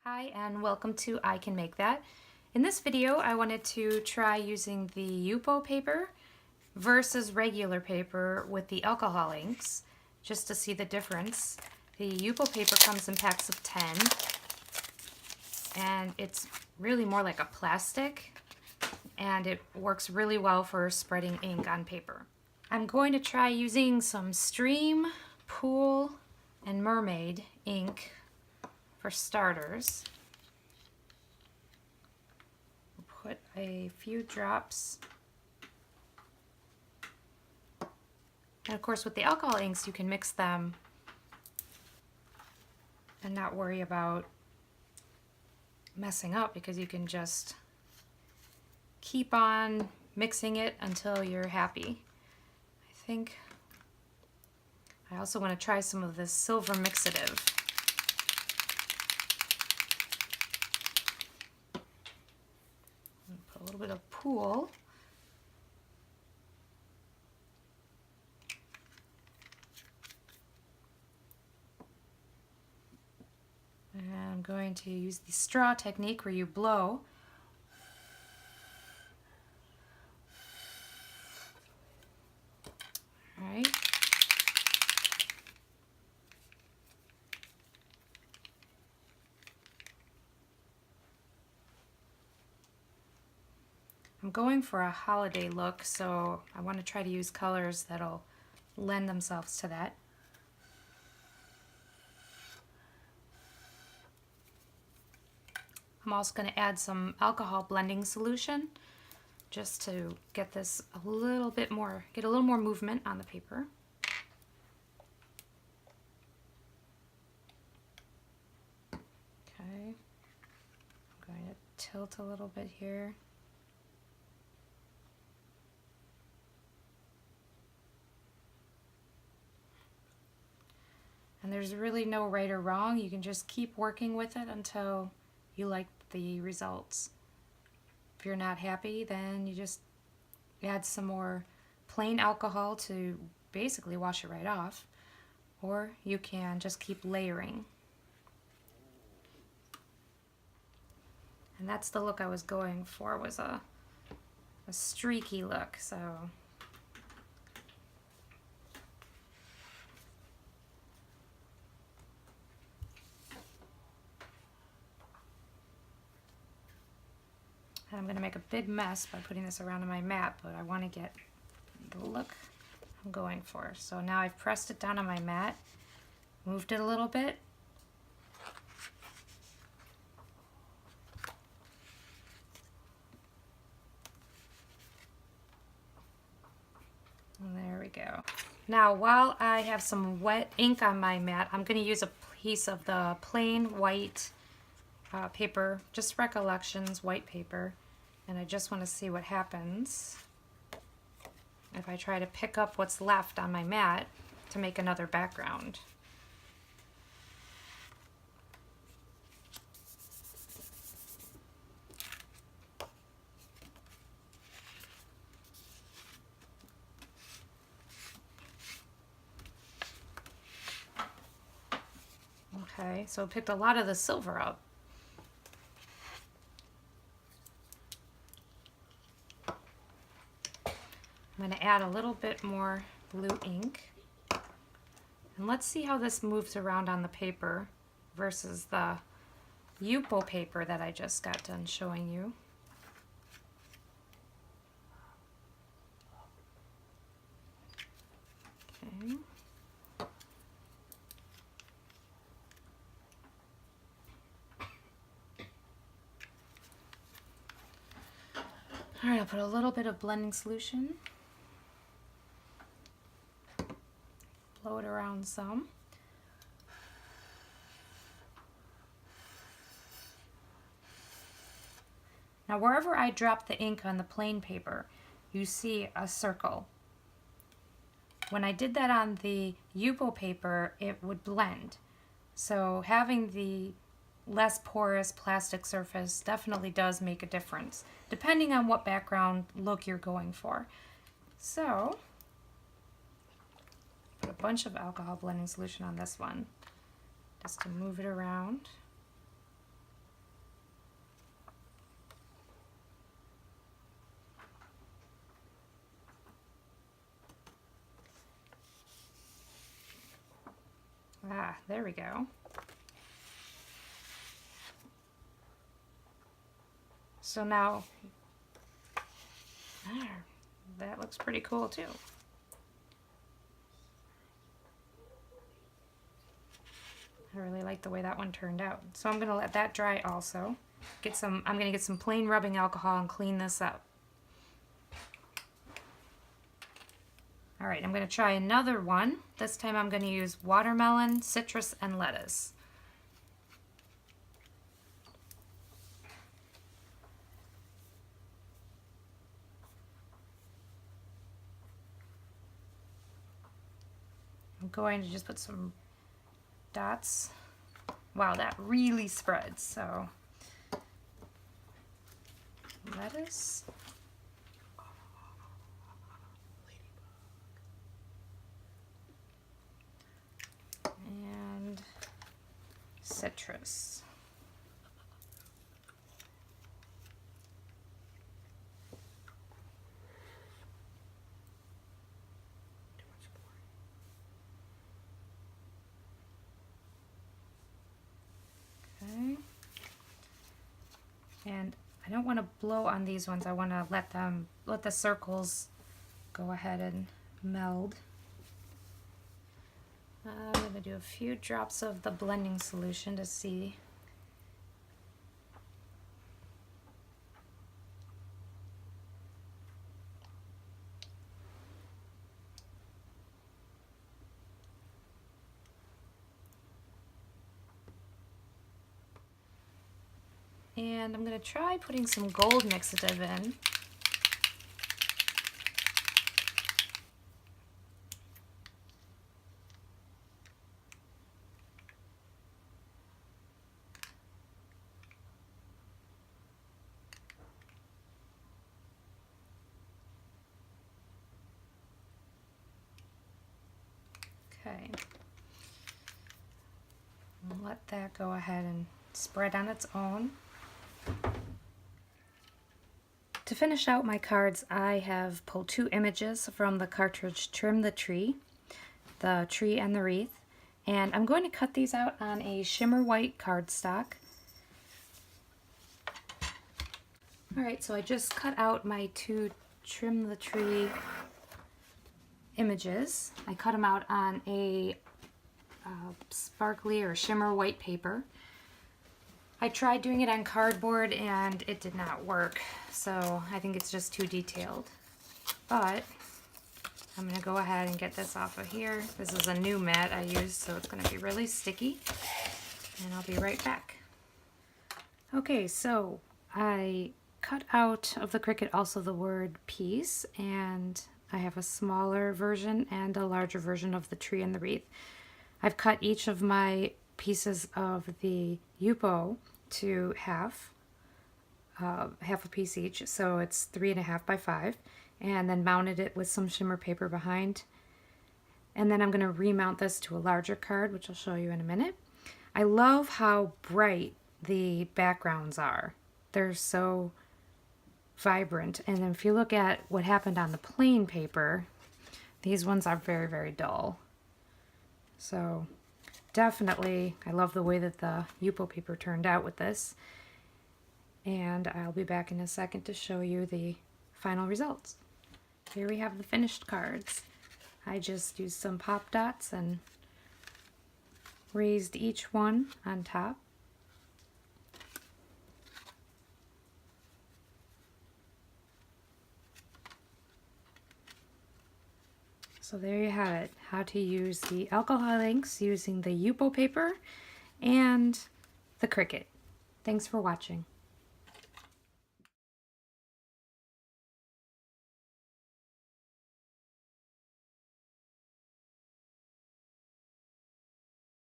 Hi and welcome to I Can Make That. In this video I wanted to try using the Yupo paper versus regular paper with the alcohol inks just to see the difference. The Yupo paper comes in packs of 10 and it's really more like a plastic and it works really well for spreading ink on paper. I'm going to try using some Stream, Pool, and Mermaid ink for starters. We'll put a few drops. And of course with the alcohol inks you can mix them and not worry about messing up because you can just keep on mixing it until you're happy. I also want to try some of this silver mixative. Put a little bit of Pool. And I'm going to use the straw technique where you blow. All right. I'm going for a holiday look, so I want to try to use colors that'll lend themselves to that. I'm also going to add some alcohol blending solution just to get this a little bit more, get a little more movement on the paper. Okay, I'm going to tilt a little bit here. And there's really no right or wrong. You can just keep working with it until you like the results. If you're not happy, then you just add some more plain alcohol to basically wash it right off. Or you can just keep layering. And that's the look I was going for, was a streaky look. So I'm going to make a big mess by putting this around on my mat, but I want to get the look I'm going for. So now I've pressed it down on my mat, moved it a little bit. And there we go. Now while I have some wet ink on my mat, I'm going to use a piece of the plain white paper, just Recollections white paper, and I just want to see what happens if I try to pick up what's left on my mat to make another background. Okay, so it picked a lot of the silver up. I'm going to add a little bit more blue ink. And let's see how this moves around on the paper versus the Yupo paper that I just got done showing you. Okay. All right, I'll put a little bit of blending solution. Blow it around some. Now wherever I drop the ink on the plain paper, you see a circle. When I did that on the Yupo paper, it would blend. So having the less porous plastic surface definitely does make a difference, depending on what background look you're going for. So put a bunch of alcohol blending solution on this one just to move it around. Ah, there we go. So now, that looks pretty cool too. I really like the way that one turned out. So I'm gonna let that dry also. I'm gonna get some plain rubbing alcohol and clean this up. All right, I'm gonna try another one. This time I'm gonna use watermelon, citrus, and lettuce. I'm going to just put some dots. Wow, that really spreads. So lettuce. And citrus. Okay. And I don't want to blow on these ones. I want to let the circles go ahead and meld. I'm going to do a few drops of the blending solution to see. And I'm going to try putting some gold mixative in. Okay. Let that go ahead and spread on its own. To finish out my cards, I have pulled 2 images from the cartridge Trim the Tree and the Wreath, and I'm going to cut these out on a shimmer white cardstock. Alright, so I just cut out my 2 Trim the Tree images. I cut them out on a sparkly or shimmer white paper. I tried doing it on cardboard and it did not work, so I think it's just too detailed. But I'm going to go ahead and get this off of here. This is a new mat I used, so it's going to be really sticky. And I'll be right back. Okay, so I cut out of the Cricut also the word peace, and I have a smaller version and a larger version of the tree and the wreath. I've cut each of my pieces of the Yupo to half a piece each, so it's 3.5 by 5, and then mounted it with some shimmer paper behind. And then I'm going to remount this to a larger card, which I'll show you in a minute. I love how bright the backgrounds are. They're so vibrant. And then if you look at what happened on the plain paper, these ones are very, very dull. So definitely, I love the way that the Yupo paper turned out with this. And I'll be back in a second to show you the final results. Here we have the finished cards. I just used some pop dots and raised each one on top. So there you have it, how to use the alcohol inks using the Yupo paper and the Cricut. Thanks for watching.